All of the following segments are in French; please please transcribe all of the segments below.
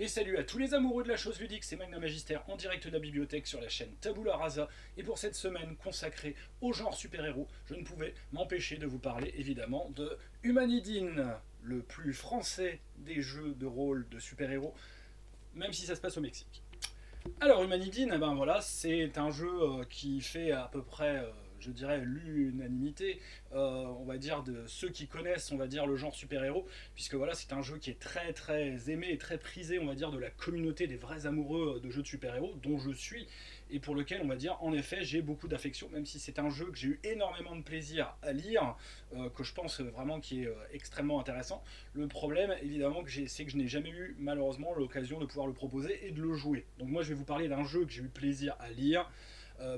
Et salut à tous les amoureux de la chose ludique, c'est Magna Magister en direct de la bibliothèque sur la chaîne Tabula Rasa. Et pour cette semaine consacrée au genre super-héros, je ne pouvais m'empêcher de vous parler évidemment de Humanidine, le plus français des jeux de rôle de super-héros, même si ça se passe au Mexique. Alors Humanidine, eh ben voilà, c'est un jeu qui fait à peu près, je dirais, l'unanimité, on va dire, de ceux qui connaissent, on va dire, le genre super-héros, puisque voilà, c'est un jeu qui est très très aimé et très prisé, on va dire, de la communauté des vrais amoureux de jeux de super-héros, dont je suis, et pour lequel, on va dire, en effet, j'ai beaucoup d'affection, même si c'est un jeu que j'ai eu énormément de plaisir à lire, que je pense vraiment qui est extrêmement intéressant. Le problème, évidemment, c'est que je n'ai jamais eu, malheureusement, l'occasion de pouvoir le proposer et de le jouer. Donc moi, je vais vous parler d'un jeu que j'ai eu plaisir à lire,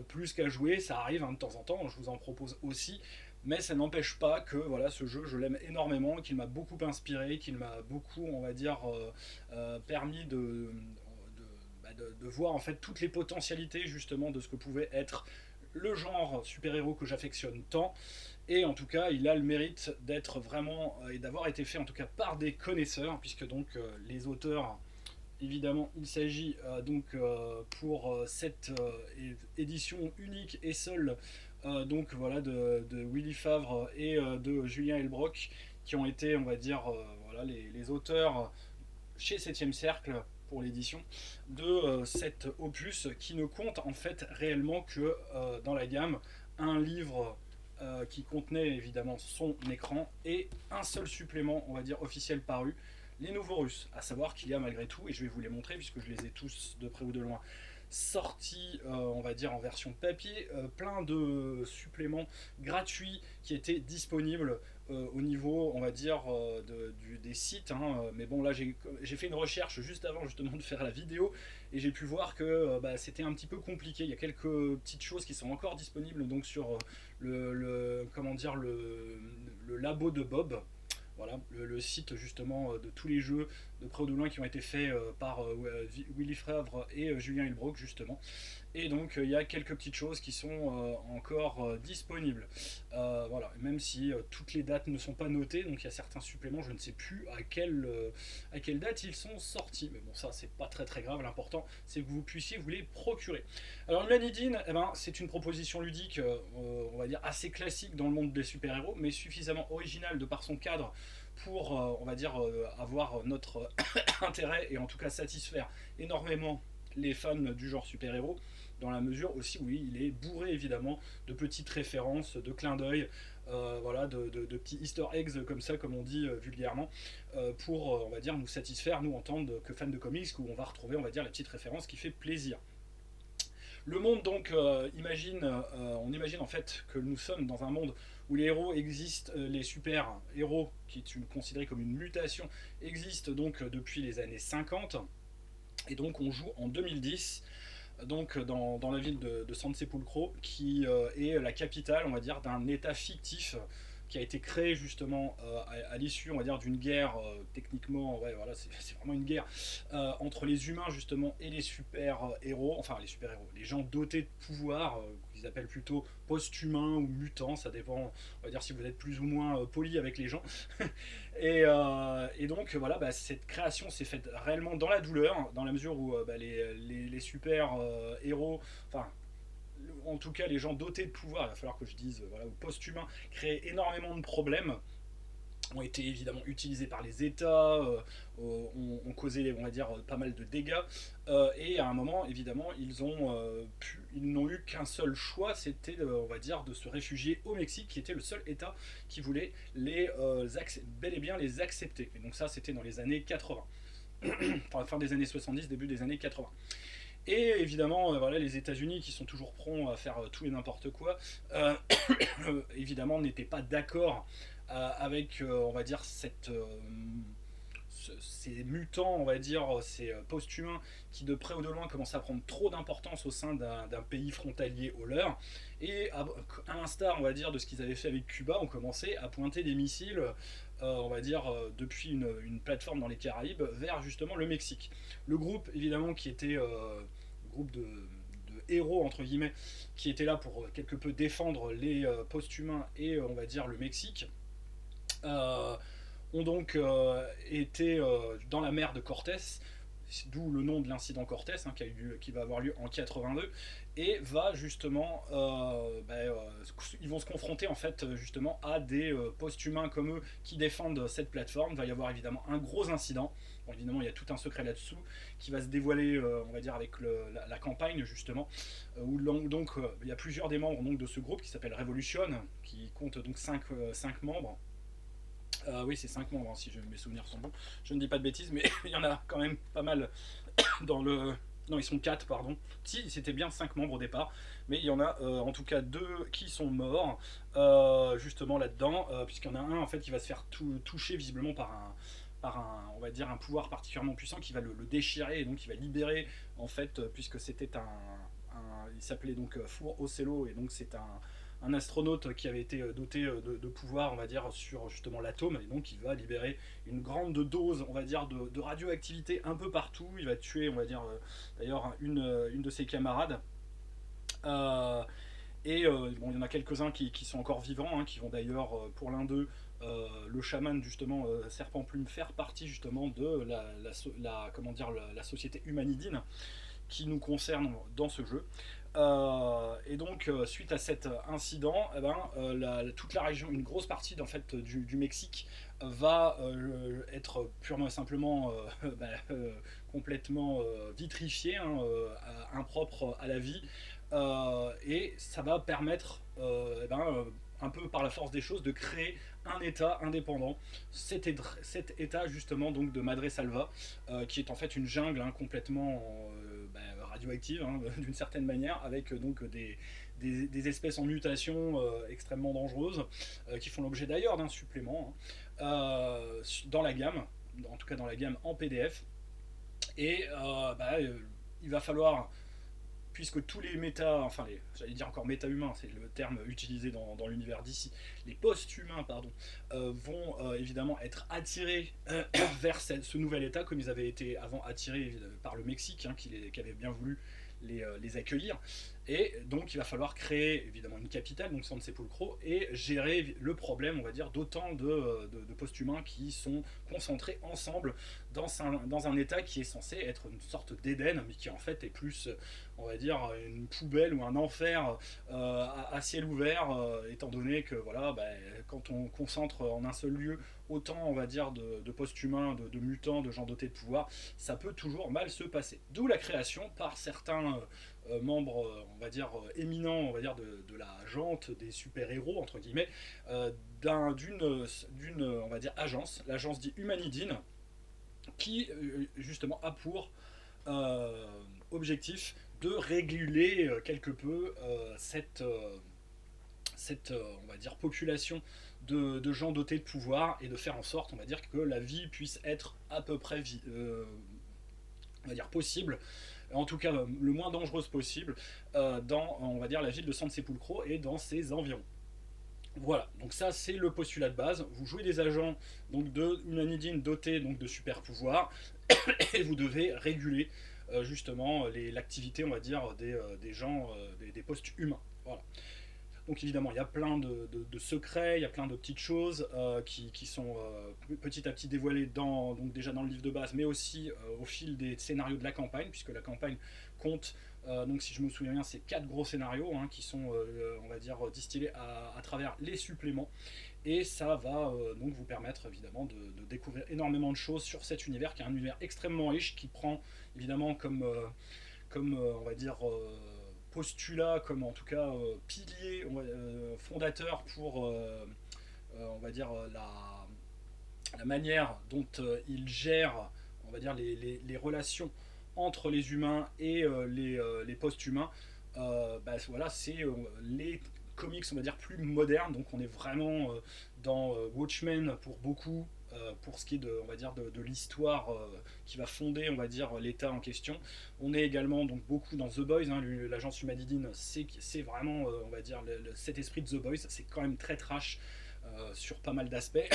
plus qu'à jouer. Ça arrive de temps en temps, je vous en propose aussi. Mais ça n'empêche pas que voilà, ce jeu, je l'aime énormément, qu'il m'a beaucoup inspiré, qu'il m'a beaucoup, on va dire, permis de voir en fait toutes les potentialités justement de ce que pouvait être le genre super-héros que j'affectionne tant. Et en tout cas, il a le mérite d'être vraiment et d'avoir été fait en tout cas par des connaisseurs, puisque donc les auteurs, évidemment, il s'agit pour cette édition unique et seule donc voilà de Willy Favre et de Julien Elbrock qui ont été, on va dire, voilà les auteurs chez 7ème Cercle pour l'édition de cet opus qui ne compte en fait réellement que dans la gamme un livre qui contenait évidemment son écran et un seul supplément, on va dire, officiel paru, les nouveaux Russes. À savoir qu'il y a malgré tout, et je vais vous les montrer puisque je les ai tous de près ou de loin sortis, on va dire en version papier, plein de suppléments gratuits qui étaient disponibles au niveau, on va dire, des sites. Hein. Mais bon, là, j'ai fait une recherche juste avant justement de faire la vidéo et j'ai pu voir que c'était un petit peu compliqué. Il y a quelques petites choses qui sont encore disponibles donc sur comment dire, le labo de Bob. Voilà, le site justement de tous les jeux de près ou de loin qui ont été faits par Willy Favre et Julien Hilbrock justement. Et donc il y a quelques petites choses qui sont encore disponibles. Voilà, même si toutes les dates ne sont pas notées, donc il y a certains suppléments, je ne sais plus à quelle date ils sont sortis. Mais bon, ça c'est pas très très grave, l'important c'est que vous puissiez vous les procurer. Alors Humanidine, eh ben, c'est une proposition ludique, on va dire assez classique dans le monde des super-héros, mais suffisamment originale de par son cadre pour, on va dire, avoir notre intérêt et en tout cas satisfaire énormément les fans du genre super-héros, dans la mesure aussi où il est bourré évidemment de petites références, de clins d'œil, voilà, de petits easter eggs comme ça, comme on dit vulgairement, pour, on va dire, nous satisfaire, nous en tant que fans de comics, où on va retrouver, on va dire, la petite référence qui fait plaisir. Le monde donc on imagine en fait que nous sommes dans un monde où les héros existent, les super héros qui est considéré comme une mutation existent donc depuis les années 50 et donc on joue en 2010 donc dans la ville de San Sepulcro qui est la capitale on va dire d'un état fictif qui a été créé justement à l'issue on va dire d'une guerre techniquement ouais voilà c'est vraiment une guerre entre les humains justement et les super héros, enfin les super héros, les gens dotés de pouvoir qu'ils appellent plutôt post-humains ou mutants, ça dépend on va dire si vous êtes plus ou moins poli avec les gens. Et donc voilà, cette création s'est faite réellement dans la douleur, dans la mesure où les super héros, enfin en tout cas les gens dotés de pouvoir, il va falloir que je dise, voilà, ou post-humains, créent énormément de problèmes, ont été évidemment utilisés par les États, ont causé, on va dire, pas mal de dégâts. Et à un moment, évidemment, ils n'ont eu qu'un seul choix, c'était, on va dire, de se réfugier au Mexique, qui était le seul État qui voulait bel et bien les accepter. Et donc ça, c'était dans les années 80. Enfin, fin des années 70, début des années 80. Et évidemment, voilà, les États-Unis qui sont toujours prompts à faire tout et n'importe quoi, évidemment, n'étaient pas d'accord avec, on va dire, ces mutants, on va dire, ces post-humains qui de près ou de loin commencent à prendre trop d'importance au sein d'un pays frontalier au leur. Et à l'instar, on va dire, de ce qu'ils avaient fait avec Cuba, ont commencé à pointer des missiles, on va dire, depuis une plateforme dans les Caraïbes vers justement le Mexique. Le groupe, évidemment, qui était le groupe de héros entre guillemets qui était là pour quelque peu défendre les post-humains et on va dire le Mexique euh, ont donc été dans la mer de Cortés d'où le nom de l'incident Cortez, hein, qui va avoir lieu en 82, et va justement, ils vont se confronter en fait justement à des post-humains comme eux qui défendent cette plateforme. Il va y avoir évidemment un gros incident. Bon, évidemment, il y a tout un secret là-dessous qui va se dévoiler, on va dire, avec la campagne justement, où donc il y a plusieurs des membres donc, de ce groupe qui s'appelle Revolution, qui compte donc 5 membres. Oui, c'est 5 membres, hein, si mes souvenirs sont bons. Je ne dis pas de bêtises, mais il y en a quand même pas mal dans le. Non, ils sont 4, pardon. Si, c'était bien 5 membres au départ, mais il y en a en tout cas 2 qui sont morts, justement là-dedans, puisqu'il y en a un en fait qui va se faire toucher visiblement on va dire, un pouvoir particulièrement puissant qui va le déchirer et donc qui va libérer, en fait, puisque c'était il s'appelait donc Four Ocello, et donc c'est un astronaute qui avait été doté de pouvoir, on va dire, sur justement l'atome, et donc il va libérer une grande dose, on va dire, de radioactivité un peu partout. Il va tuer, on va dire, d'ailleurs une de ses camarades. Euh, bon, il y en a quelques-uns qui sont encore vivants, hein, qui vont d'ailleurs, pour l'un d'eux, le chaman justement Serpent Plume, faire partie justement de comment dire, la société humanidine qui nous concerne dans ce jeu. Et donc, suite à cet incident, toute la région, une grosse partie en fait, du Mexique va être purement et simplement complètement vitrifiée, hein, impropre à la vie. Et ça va permettre, un peu par la force des choses, de créer un État indépendant. Cet État justement donc de Madre Salva, qui est en fait une jungle, hein, complètement radioactive, hein, d'une certaine manière, avec donc des espèces en mutation extrêmement dangereuses, qui font l'objet d'ailleurs d'un supplément, hein, dans la gamme, en tout cas dans la gamme en PDF. Et il va falloir, puisque tous les j'allais dire encore méta-humains, c'est le terme utilisé dans l'univers d'ici, les post-humains, pardon, vont évidemment être attirés vers ce nouvel état, comme ils avaient été avant attirés par le Mexique, hein, qui avait bien voulu les accueillir. Et donc il va falloir créer évidemment une capitale, donc San Sepulcro, et gérer le problème, on va dire, d'autant de post-humains qui sont concentrés ensemble dans un état qui est censé être une sorte d'Éden, mais qui en fait est plus, on va dire, une poubelle ou un enfer à ciel ouvert, étant donné que voilà, quand on concentre en un seul lieu autant, on va dire, de post-humains, de mutants, de gens dotés de pouvoir, ça peut toujours mal se passer. D'où la création par certains membres, on va dire, éminents, on va dire, de la jante des super-héros, entre guillemets, d'une, on va dire, agence, l'agence dit Humanidine, qui justement a pour objectif de réguler quelque peu cette on va dire, population de gens dotés de pouvoir, et de faire en sorte, on va dire, que la vie puisse être à peu près on va dire possible, en tout cas le moins dangereuse possible, dans, on va dire, la ville de San Sepulcro et dans ses environs. Voilà, donc ça c'est le postulat de base. Vous jouez des agents donc de Humanidine dotés donc de super pouvoirs et vous devez réguler justement l'activité, on va dire, des gens, des postes humains. Voilà. Donc évidemment, il y a plein de secrets, il y a plein de petites choses qui sont petit à petit dévoilées donc déjà dans le livre de base, mais aussi au fil des scénarios de la campagne, puisque la campagne compte, donc si je me souviens bien, c'est 4 gros scénarios, hein, qui sont, on va dire, distillés à travers les suppléments. Et ça va donc vous permettre évidemment de découvrir énormément de choses sur cet univers, qui est un univers extrêmement riche, qui prend évidemment comme on va dire, postulat, comme en tout cas pilier fondateur pour, on va dire, la manière dont il gère, on va dire, les relations entre les humains et les post-humains. Voilà, c'est les comics, on va dire, plus modernes. Donc on est vraiment dans Watchmen pour beaucoup, pour ce qui est on va dire, de l'histoire qui va fonder, on va dire, l'état en question. On est également donc beaucoup dans The Boys, hein, l'agence Humanidine, c'est vraiment, on va dire, cet esprit de The Boys. C'est quand même très trash sur pas mal d'aspects.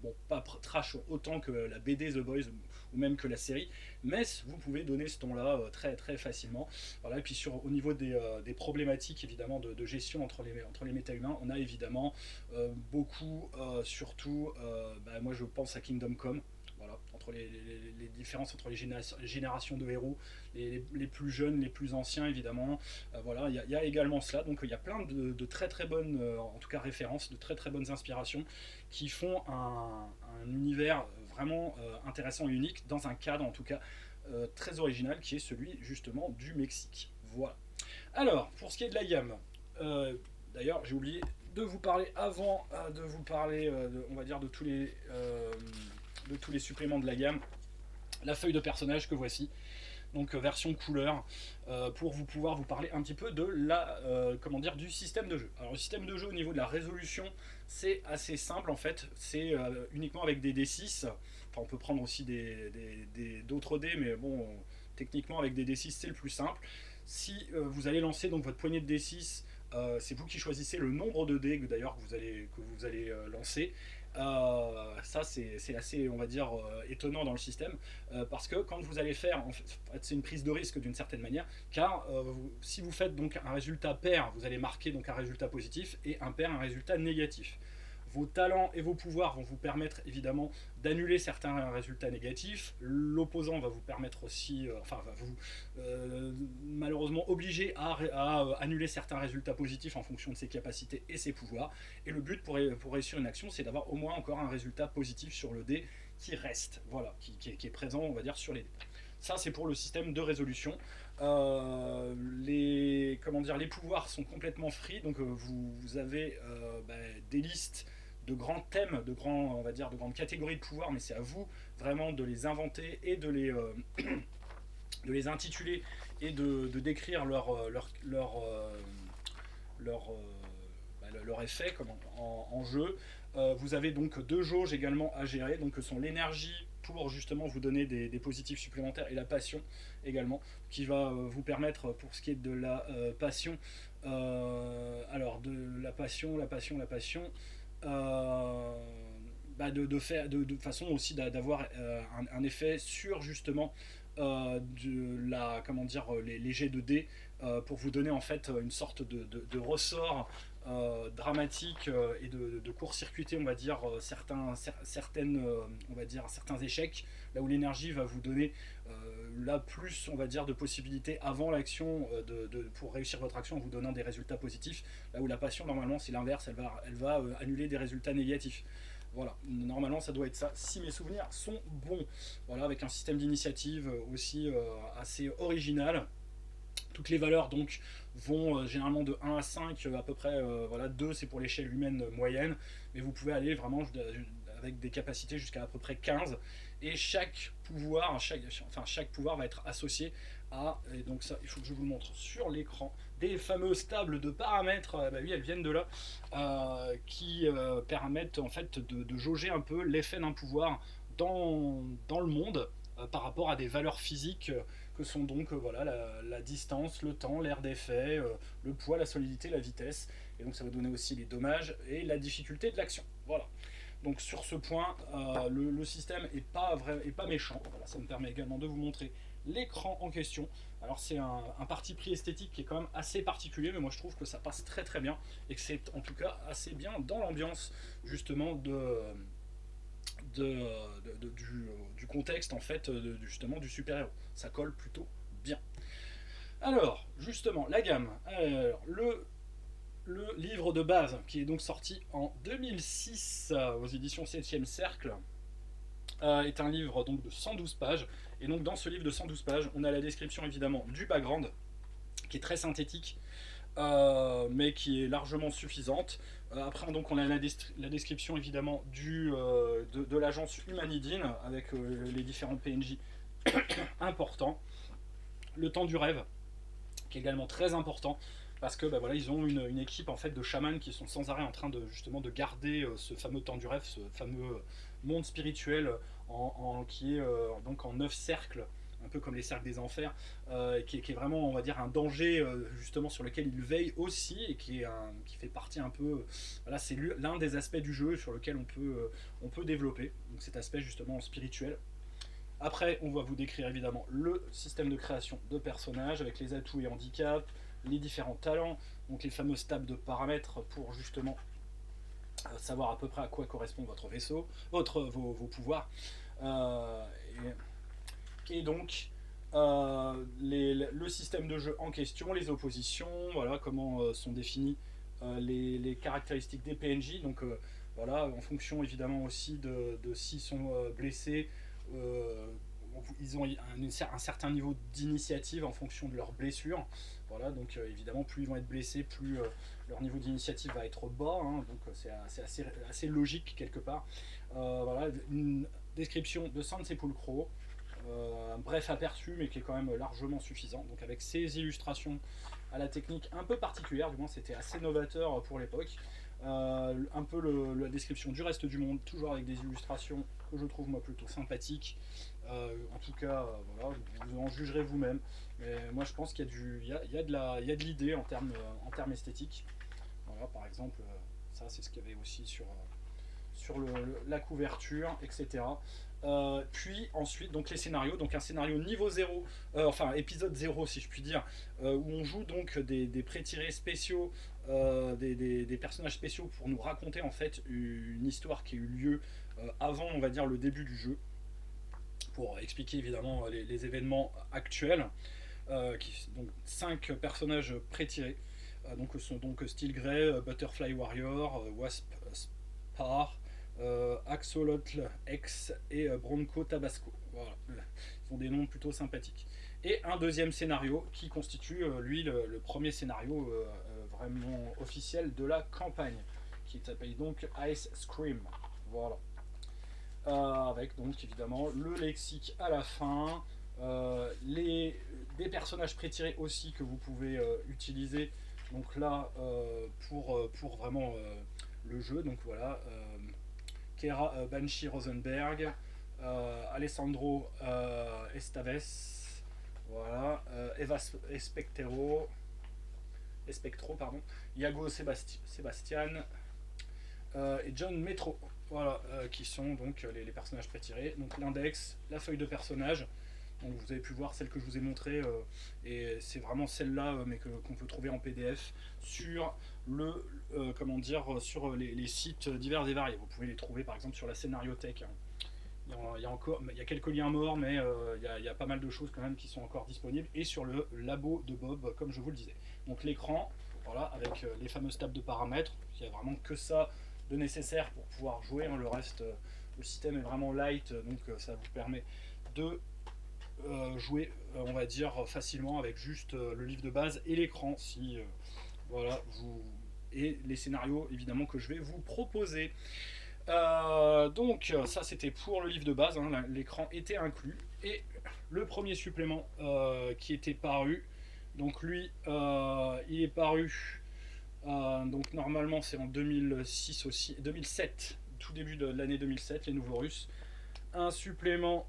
Bon, pas trash autant que la BD The Boys ou même que la série, mais vous pouvez donner ce ton-là très très facilement. Voilà. Et puis au niveau des problématiques évidemment de gestion entre les méta-humains, on a évidemment beaucoup, surtout, moi je pense à Kingdom Come. Voilà. entre les différences entre les générations de héros, les plus jeunes, les plus anciens évidemment. Voilà, il y a également cela. Donc il y a plein de très très bonnes, en tout cas références, de très très bonnes inspirations qui font un univers vraiment intéressant et unique dans un cadre en tout cas très original qui est celui justement du Mexique. Voilà. Alors, pour ce qui est de la gamme, d'ailleurs j'ai oublié de vous parler avant de vous parler, on va dire, de tous les suppléments de la gamme, la feuille de personnage que voici, donc version couleur, pour pouvoir vous parler un petit peu de comment dire, du système de jeu. Alors le système de jeu au niveau de la résolution, c'est assez simple en fait, c'est uniquement avec des D6, enfin on peut prendre aussi d'autres dés, mais bon, techniquement avec des D6 c'est le plus simple. Si vous allez lancer donc votre poignée de D6, c'est vous qui choisissez le nombre de dés d'ailleurs que vous allez lancer. Ça c'est assez, on va dire, étonnant dans le système, parce que quand vous allez faire, en fait, c'est une prise de risque d'une certaine manière, car si vous faites donc un résultat pair, vous allez marquer donc un résultat positif, et impair un résultat négatif. Vos talents et vos pouvoirs vont vous permettre évidemment d'annuler certains résultats négatifs. L'opposant va vous permettre aussi, va vous malheureusement obliger à annuler certains résultats positifs en fonction de ses capacités et ses pouvoirs. Et le but pour réussir une action, c'est d'avoir au moins encore un résultat positif sur le dé qui reste, voilà, qui est présent, on va dire, sur les dés. Ça, c'est pour le système de résolution. Les pouvoirs sont complètement free, donc vous avez des listes de grands thèmes, de grandes catégories de pouvoirs, mais c'est à vous vraiment de les inventer et de les intituler et de décrire leur effet comme en jeu. Vous avez donc 2 jauges également à gérer, donc que sont l'énergie pour justement vous donner des positifs supplémentaires, et la passion également, qui va vous permettre, pour ce qui est de la passion, alors de la passion, de façon aussi d'avoir un effet sur justement les jets de dés, pour vous donner en fait une sorte de ressort dramatique, et de court-circuiter, on va dire, certains échecs, là où l'énergie va vous donner là plus, on va dire, de possibilités avant l'action, pour réussir votre action en vous donnant des résultats positifs, là où la passion normalement c'est l'inverse, elle va annuler des résultats négatifs. Voilà, normalement ça doit être ça, si mes souvenirs sont bons. Voilà, avec un système d'initiative aussi assez original. Toutes les valeurs donc vont généralement de 1 à 5 à peu près, voilà, 2 c'est pour l'échelle humaine moyenne, mais vous pouvez aller vraiment avec des capacités jusqu'à peu près 15, et chaque pouvoir va être associé à, et donc ça il faut que je vous le montre sur l'écran, des fameuses tables de paramètres, oui elles viennent de là, qui permettent en fait de jauger un peu l'effet d'un pouvoir dans le monde, par rapport à des valeurs physiques, que sont donc voilà, la distance, le temps, l'aire d'effet, le poids, la solidité, la vitesse, et donc ça va donner aussi les dommages et la difficulté de l'action. Voilà. Donc sur ce point, le système est pas méchant. Voilà, ça me permet également de vous montrer l'écran en question. Alors c'est un parti pris esthétique qui est quand même assez particulier, mais moi je trouve que ça passe très très bien, et que c'est en tout cas assez bien dans l'ambiance justement du contexte en fait, justement du super-héros. Ça colle plutôt bien. Alors, justement, la gamme. Alors, le livre de base, qui est donc sorti en 2006 aux éditions 7e Cercle, est un livre donc de 112 pages. Et donc dans ce livre de 112 pages, on a la description évidemment du background, qui est très synthétique, mais qui est largement suffisante. Après, donc, on a la description évidemment de l'agence Humanidine, avec les différents PNJ importants. Le temps du rêve, qui est également très important, parce que voilà, ils ont une équipe en fait de chamans qui sont sans arrêt en train justement de garder ce fameux temps du rêve, ce fameux monde spirituel qui est donc en 9 cercles, un peu comme les cercles des enfers, qui est vraiment, on va dire, un danger justement sur lequel il veille aussi, et qui fait partie un peu, voilà, c'est l'un des aspects du jeu sur lequel on peut développer, donc cet aspect justement spirituel. Après, on va vous décrire évidemment le système de création de personnages avec les atouts et handicaps, les différents talents, donc les fameuses tables de paramètres pour justement savoir à peu près à quoi correspond votre vaisseau, vos pouvoirs. Euh, et donc, le système de jeu en question, les oppositions, voilà comment sont définies les caractéristiques des PNJ. Donc voilà, en fonction évidemment aussi de s'ils sont blessés, euh, ils ont un certain niveau d'initiative en fonction de leurs blessures. Voilà, donc évidemment, plus ils vont être blessés, plus leur niveau d'initiative va être bas. Hein, donc c'est assez logique quelque part. Voilà, une description de San Sepulcro, un bref aperçu, mais qui est quand même largement suffisant. Donc avec ces illustrations à la technique un peu particulière, du moins c'était assez novateur pour l'époque. Un peu la description du reste du monde, toujours avec des illustrations que je trouve moi plutôt sympathiques. En tout cas, voilà, vous en jugerez vous-même. Mais moi je pense qu'il y a, il y a de l'idée en termes esthétiques. Voilà, par exemple, ça c'est ce qu'il y avait aussi sur la couverture, etc. Puis ensuite, donc les scénarios, donc un scénario niveau 0, enfin épisode 0 si je puis dire, où on joue donc des pré-tirés spéciaux, des personnages spéciaux pour nous raconter en fait une histoire qui a eu lieu avant, on va dire, le début du jeu, pour expliquer évidemment les événements actuels. Donc 5 personnages pré-tirés. Donc sont donc Steel Grey, Butterfly Warrior, Wasp Spar, Axolotl X et Bronco Tabasco. Voilà. Ils ont des noms plutôt sympathiques. Et un deuxième scénario qui constitue, lui, le premier scénario vraiment officiel de la campagne, qui s'appelle donc Ice Scream. Voilà. Avec donc évidemment le lexique à la fin, des personnages pré-tirés aussi que vous pouvez utiliser donc là pour vraiment le jeu. Donc voilà, Kera Banshee Rosenberg, Alessandro Estaves, voilà, Eva Espectro, pardon, Iago Sebastian et John Metro. Voilà, qui sont donc les personnages pré-tirés. Donc l'index, la feuille de personnage. Donc vous avez pu voir celle que je vous ai montrée, et c'est vraiment celle-là, mais qu'on peut trouver en PDF sur comment dire, sur les sites divers et variés. Vous pouvez les trouver par exemple sur la Scénariothèque. Hein. Il y a quelques liens morts, mais il y a pas mal de choses quand même qui sont encore disponibles. Et sur le labo de Bob, comme je vous le disais. Donc l'écran, voilà, avec les fameuses tables de paramètres. Il n'y a vraiment que ça de nécessaire pour pouvoir jouer. Hein. Le reste, le système est vraiment light, donc ça vous permet de jouer, on va dire, facilement avec juste le livre de base et l'écran. Si voilà, et les scénarios évidemment que je vais vous proposer. Donc ça c'était pour le livre de base, hein, l'écran était inclus. Et le premier supplément qui était paru, donc lui il est paru, donc normalement c'est en 2006 aussi, 2007, tout début de l'année 2007, les nouveaux Russes. Un supplément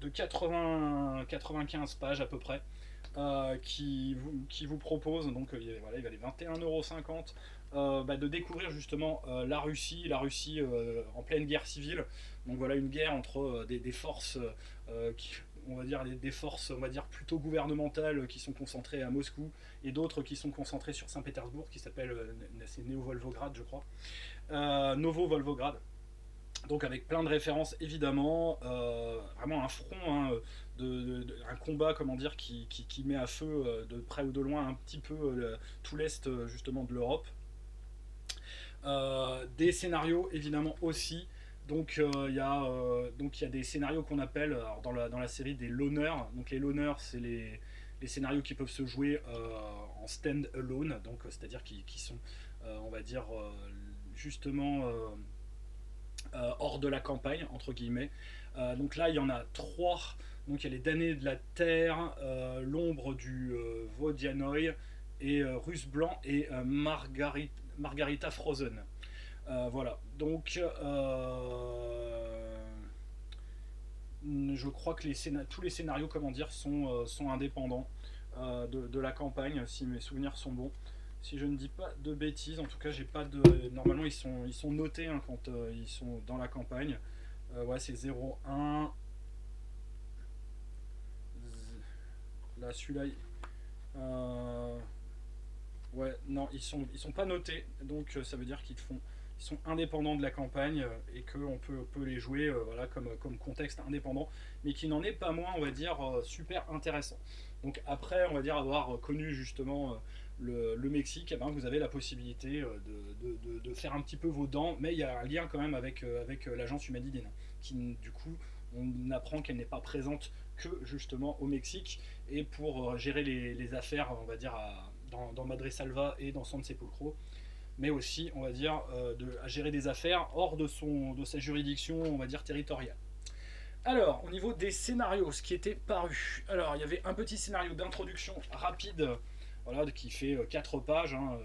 de 95 pages à peu près, qui vous propose, donc voilà, il valait 21,50 €, de découvrir justement la Russie en pleine guerre civile. Donc voilà, une guerre entre des forces on va dire des forces, on va dire, plutôt gouvernementales, qui sont concentrées à Moscou, et d'autres qui sont concentrées sur Saint-Pétersbourg, qui s'appelle c'est Néo-Volgograd je crois, Novo-Volgograd. Donc avec plein de références évidemment, vraiment un front, hein, un combat, comment dire, qui met à feu de près ou de loin un petit peu tout l'est justement de l'Europe. Des scénarios évidemment aussi. Donc il y a des scénarios qu'on appelle, alors, dans la série, des loners. Donc les loners, c'est les scénarios qui peuvent se jouer en stand alone, donc c'est-à-dire qui sont on va dire justement hors de la campagne, entre guillemets. Donc là, il y en a trois. Donc il y a les damnés de la terre, l'ombre du Vodianoï, et Russe blanc, et Margarita Frozen. Voilà. Donc je crois que tous les scénarios, comment dire, sont indépendants de la campagne, si mes souvenirs sont bons. Si je ne dis pas de bêtises, en tout cas, j'ai pas de. Normalement, ils sont notés, hein, quand ils sont dans la campagne. Ouais, c'est 0,1. Là, celui-là. Ouais, non, ils sont pas notés. Donc, ça veut dire qu'ils font ils sont indépendants de la campagne et qu'on peut les jouer voilà, comme contexte indépendant, mais qui n'en est pas moins, on va dire, super intéressant. Donc après, on va dire avoir connu justement le Mexique, eh ben, vous avez la possibilité de faire un petit peu vos dents, mais il y a un lien quand même avec l'agence Humanidine, qui du coup, on apprend qu'elle n'est pas présente que justement au Mexique, et pour gérer les affaires, on va dire, dans Madre Salva et dans San Sepulcro, mais aussi, on va dire, à gérer des affaires hors de sa juridiction, on va dire, territoriale. Alors, au niveau des scénarios, ce qui était paru. Alors, il y avait un petit scénario d'introduction rapide, voilà, qui fait 4 pages, hein,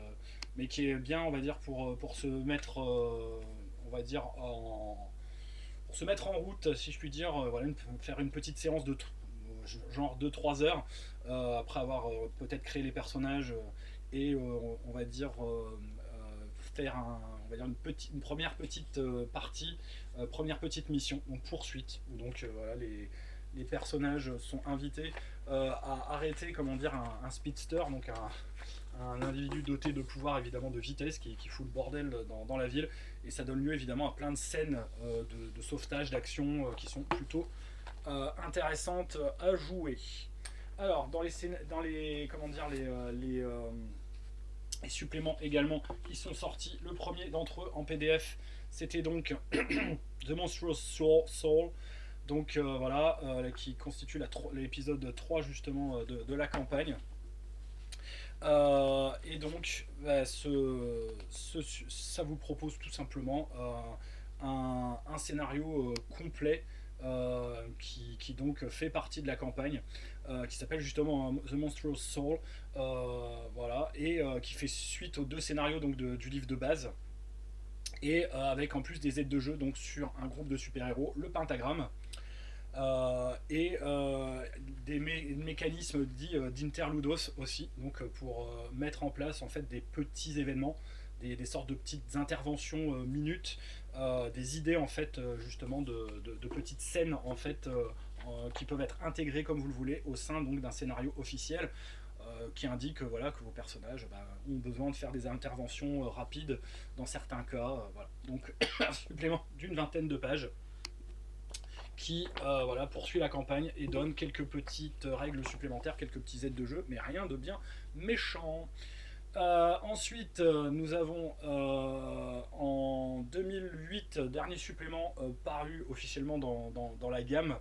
mais qui est bien, on va dire, pour se mettre, on va dire, pour se mettre en route, si je puis dire, voilà, faire une petite séance de genre 2-3 heures, après avoir peut-être créé les personnages, et on va dire faire on va dire une première petite partie, première petite mission, donc poursuite, où donc voilà, les personnages sont invités à arrêter, comment dire, un speedster, donc un individu doté de pouvoir, évidemment, de vitesse, qui fout le bordel dans la ville, et ça donne lieu évidemment à plein de scènes de sauvetage, d'action, qui sont plutôt intéressantes à jouer. Alors dans les comment dire les suppléments également qui sont sortis, le premier d'entre eux en PDF, c'était donc The Monstrous Soul, donc voilà, qui constitue l'épisode 3 justement de la campagne. Et donc, bah, ça vous propose tout simplement un scénario complet, qui donc fait partie de la campagne, qui s'appelle justement The Monstrous Soul, voilà, et qui fait suite aux 2 scénarios donc du livre de base, et avec en plus des aides de jeu donc sur un groupe de super-héros, le Pentagramme, et des mécanismes dits d'interludos aussi, donc pour mettre en place en fait des petits événements, des sortes de petites interventions minutes, des idées en fait justement de petites scènes en fait, qui peuvent être intégrées comme vous le voulez au sein donc d'un scénario officiel, qui indique voilà, que vos personnages ont besoin de faire des interventions rapides dans certains cas, voilà. Donc un supplément d'une vingtaine de pages qui voilà, poursuit la campagne et donne quelques petites règles supplémentaires, quelques petits aides de jeu, mais rien de bien méchant. Ensuite, nous avons en 2008, dernier supplément paru officiellement dans la gamme,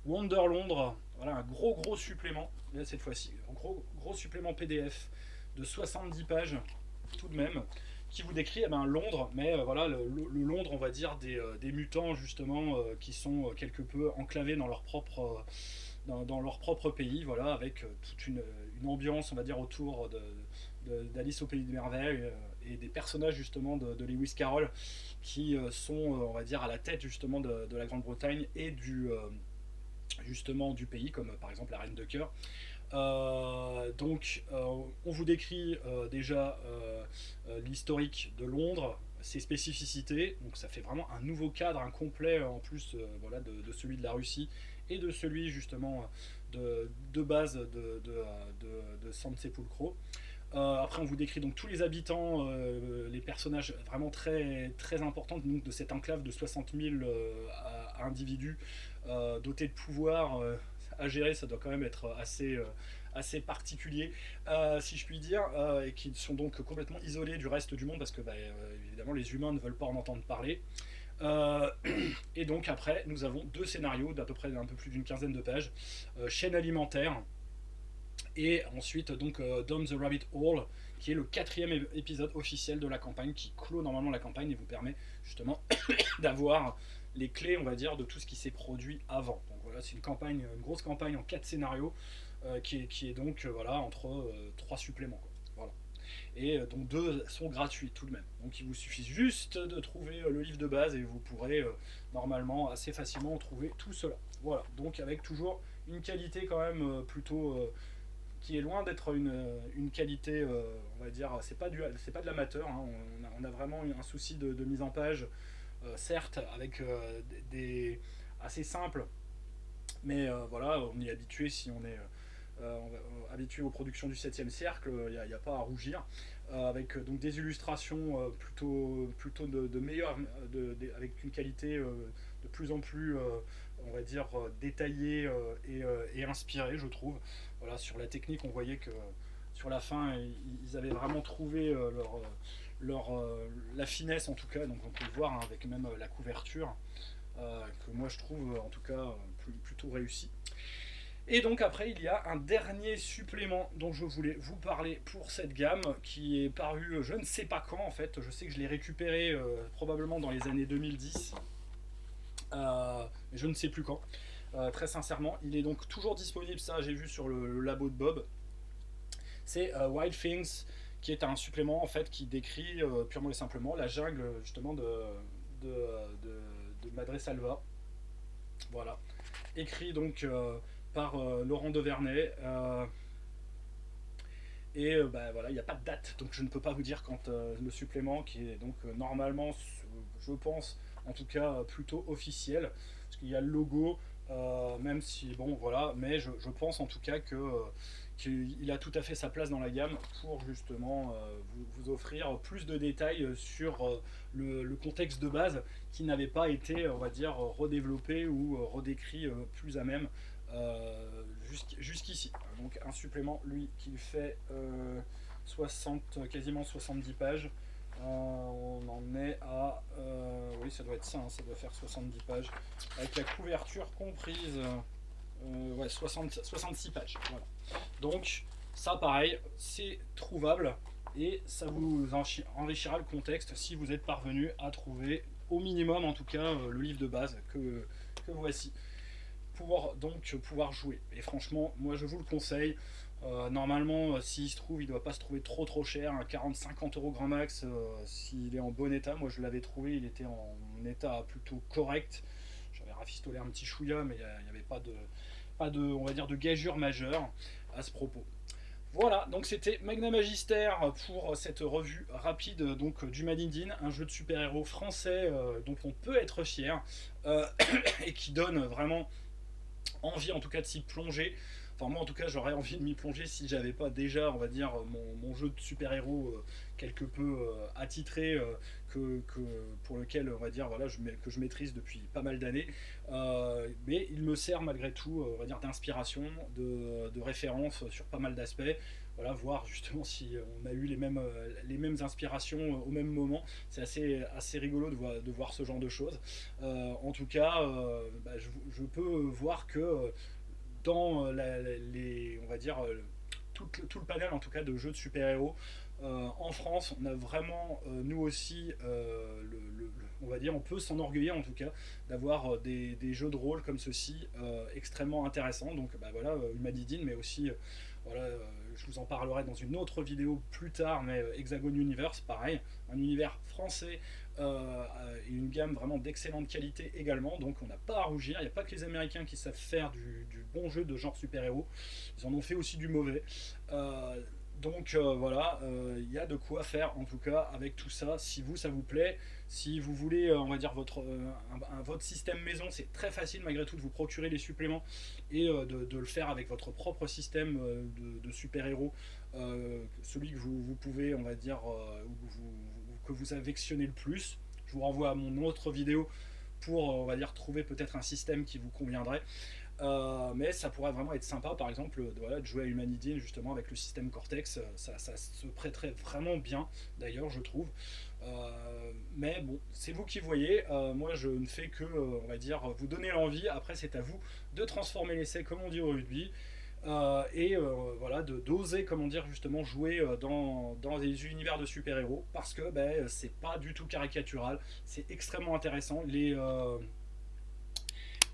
Wonder Londres. Voilà, un gros supplément, là, cette fois-ci, un gros supplément PDF de 70 pages tout de même, qui vous décrit Londres, mais voilà, le Londres, on va dire, des mutants justement, qui sont quelque peu enclavés dans dans leur propre pays, voilà, avec toute une ambiance, on va dire, autour d'Alice au Pays des Merveilles, et des personnages justement de Lewis Carroll, qui sont, on va dire, à la tête justement de la Grande-Bretagne et justement du pays, comme par exemple la Reine de Cœur. Donc on vous décrit déjà l'historique de Londres, ses spécificités, donc ça fait vraiment un nouveau cadre, un complet, en plus voilà, de celui de la Russie et de celui justement de base de San Sepulcro. Après, on vous décrit donc tous les habitants, les personnages vraiment très importants donc, de cette enclave de 60 000 individus dotés de pouvoir à gérer. Ça doit quand même être assez particulier, si je puis dire, et qui sont donc complètement isolés du reste du monde parce que évidemment les humains ne veulent pas en entendre parler. Et donc après, nous avons 2 scénarios d'à peu près un peu plus d'une quinzaine de pages, chaîne alimentaire, et ensuite donc Down the Rabbit Hole, qui est le 4e épisode officiel de la campagne, qui clôt normalement la campagne et vous permet justement d'avoir les clés, on va dire, de tout ce qui s'est produit avant. Donc voilà, c'est une grosse campagne en 4 scénarios, qui est donc voilà, entre 3 suppléments, quoi. Voilà. Et donc 2 sont gratuits tout de même. Donc il vous suffit juste de trouver le livre de base et vous pourrez normalement assez facilement trouver tout cela. Voilà, donc avec toujours une qualité quand même plutôt qui est loin d'être une qualité, on va dire, c'est pas de l'amateur, hein. On a vraiment un souci de mise en page, certes avec des assez simples, mais voilà, on y est habitué si on est habitué aux productions du 7e cercle, il n'y a pas à rougir. Avec donc des illustrations plutôt de meilleures, avec une qualité de plus en plus, on va dire, détaillée et inspirée, je trouve. Voilà, sur la technique, on voyait que sur la fin, ils avaient vraiment trouvé la finesse, en tout cas. Donc on peut le voir, hein, avec même la couverture, que moi je trouve en tout cas plutôt réussi. Et donc après, il y a un dernier supplément dont je voulais vous parler pour cette gamme, qui est paru je ne sais pas quand en fait. Je sais que je l'ai récupéré probablement dans les années 2010, mais je ne sais plus quand. Très sincèrement, il est donc toujours disponible, ça j'ai vu sur le labo de Bob. C'est Wild Things, qui est un supplément en fait qui décrit purement et simplement la jungle justement de, de, de Madre Salva. Voilà. Écrit donc par Laurent Devernay. Et bah, voilà, il n'y a pas de date, donc je ne peux pas vous dire quand le supplément, qui est donc normalement, je pense, en tout cas plutôt officiel, parce qu'il y a le logo, même si, bon, voilà, mais je pense en tout cas qu'il a tout à fait sa place dans la gamme pour justement vous offrir plus de détails sur le contexte de base qui n'avait pas été, on va dire, redéveloppé ou redécrit plus à même jusqu'ici. Donc un supplément, lui, qui fait quasiment 70 pages. On en est à... oui, ça doit être ça, hein, ça doit faire 70 pages. Avec la couverture comprise, ouais, 66 pages. Voilà. Donc, ça, pareil, c'est trouvable et ça vous enrichira le contexte si vous êtes parvenu à trouver, au minimum en tout cas, le livre de base que voici, pour donc pouvoir jouer. Et franchement, moi je vous le conseille. Normalement, s'il se trouve, il ne doit pas se trouver trop cher, hein, 40-50 euros grand max, s'il est en bon état. Moi je l'avais trouvé, il était en état plutôt correct. J'avais rafistolé un petit chouïa, mais il n'y avait pas de, on va dire, de gageure majeure à ce propos. Voilà, donc c'était Magna Magister pour cette revue rapide donc du Made in Din, un jeu de super-héros français dont on peut être fier et qui donne vraiment envie en tout cas de s'y plonger. Enfin moi en tout cas j'aurais envie de m'y plonger si j'avais pas déjà, on va dire, mon jeu de super-héros quelque peu attitré, pour lequel on va dire voilà, que je maîtrise depuis pas mal d'années. Mais il me sert malgré tout, on va dire, d'inspiration, de référence sur pas mal d'aspects. Voilà, voir justement si on a eu les mêmes inspirations au même moment. C'est assez rigolo de voir ce genre de choses. En tout cas, bah, je peux voir que dans on va dire, tout le panel en tout cas de jeux de super-héros en France, on a vraiment, nous aussi, on va dire, on peut s'enorgueillir en tout cas d'avoir des jeux de rôle comme ceci extrêmement intéressants. Donc bah, voilà, Humanidine, mais aussi voilà, je vous en parlerai dans une autre vidéo plus tard, mais Hexagon Universe, pareil, un univers français et une gamme vraiment d'excellente qualité également, donc on n'a pas à rougir. Il n'y a pas que les Américains qui savent faire du bon jeu de genre super-héros, ils en ont fait aussi du mauvais. Donc voilà, il y a de quoi faire en tout cas avec tout ça. Si ça vous plaît, si vous voulez, on va dire, votre système maison, c'est très facile malgré tout de vous procurer les suppléments et de le faire avec votre propre système de super-héros, celui que vous pouvez, on va dire, que vous affectionnez le plus. Je vous renvoie à mon autre vidéo pour, on va dire, trouver peut-être un système qui vous conviendrait. Mais ça pourrait vraiment être sympa, par exemple, voilà, de jouer à Humanidine justement avec le système Cortex. Ça se prêterait vraiment bien, d'ailleurs, je trouve. Mais bon, c'est vous qui voyez. Moi, je ne fais que, on va dire, vous donner l'envie. Après, c'est à vous de transformer l'essai, comme on dit au rugby. Et voilà, d'oser, comment dire, justement, jouer dans des univers de super-héros, parce que ben, c'est pas du tout caricatural, c'est extrêmement intéressant.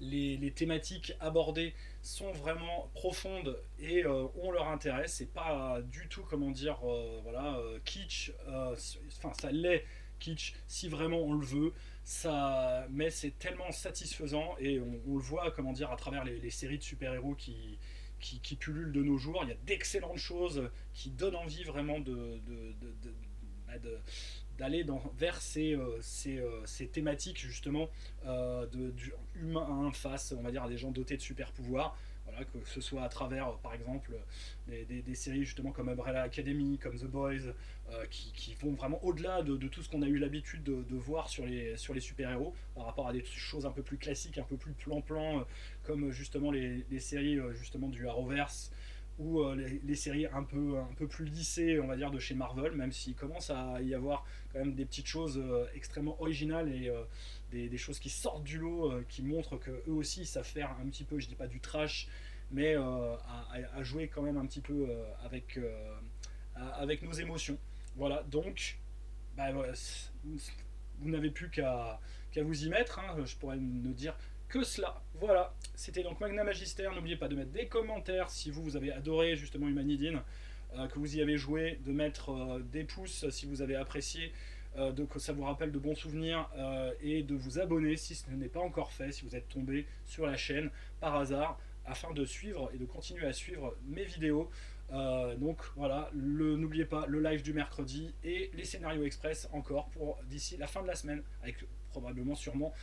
Les thématiques abordées sont vraiment profondes et ont leur intérêt. C'est pas du tout, comment dire, voilà, kitsch. Enfin, ça l'est kitsch si vraiment on le veut. Mais c'est tellement satisfaisant et on le voit, comment dire, à travers les séries de super-héros qui pullulent de nos jours. Il y a d'excellentes choses qui donnent envie vraiment d'aller vers ces thématiques justement du humain face, on va dire, à des gens dotés de super pouvoirs. Voilà, que ce soit à travers, par exemple, des séries justement comme Umbrella Academy, comme The Boys, qui vont vraiment au-delà de tout ce qu'on a eu l'habitude de voir sur les super-héros, par rapport à des choses un peu plus classiques, un peu plus plan-plan, comme justement les séries justement du Arrowverse, ou les séries un peu plus lissées, on va dire, de chez Marvel, même s'il commence à y avoir quand même des petites choses extrêmement originales et des choses qui sortent du lot, qui montrent qu'eux aussi savent faire un petit peu, je dis pas du trash, mais à jouer quand même un petit peu avec nos émotions. Voilà, donc bah, voilà, vous n'avez plus qu'à vous y mettre, hein. Je pourrais ne dire que cela. Voilà, c'était donc Magna Magister. N'oubliez pas de mettre des commentaires si vous avez adoré justement Humanidine, que vous y avez joué, de mettre des pouces si vous avez apprécié, que ça vous rappelle de bons souvenirs, et de vous abonner si ce n'est pas encore fait, si vous êtes tombé sur la chaîne par hasard, afin de suivre et de continuer à suivre mes vidéos. Donc voilà, n'oubliez pas le live du mercredi et les scénarios express encore pour d'ici la fin de la semaine, avec probablement sûrement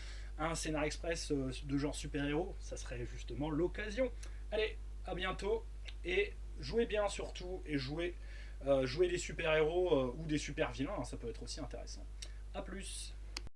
un scénario express de genre super-héros. Ça serait justement l'occasion. Allez, à bientôt et jouez bien surtout, et jouez des super-héros ou des super-vilains, hein, ça peut être aussi intéressant. A plus.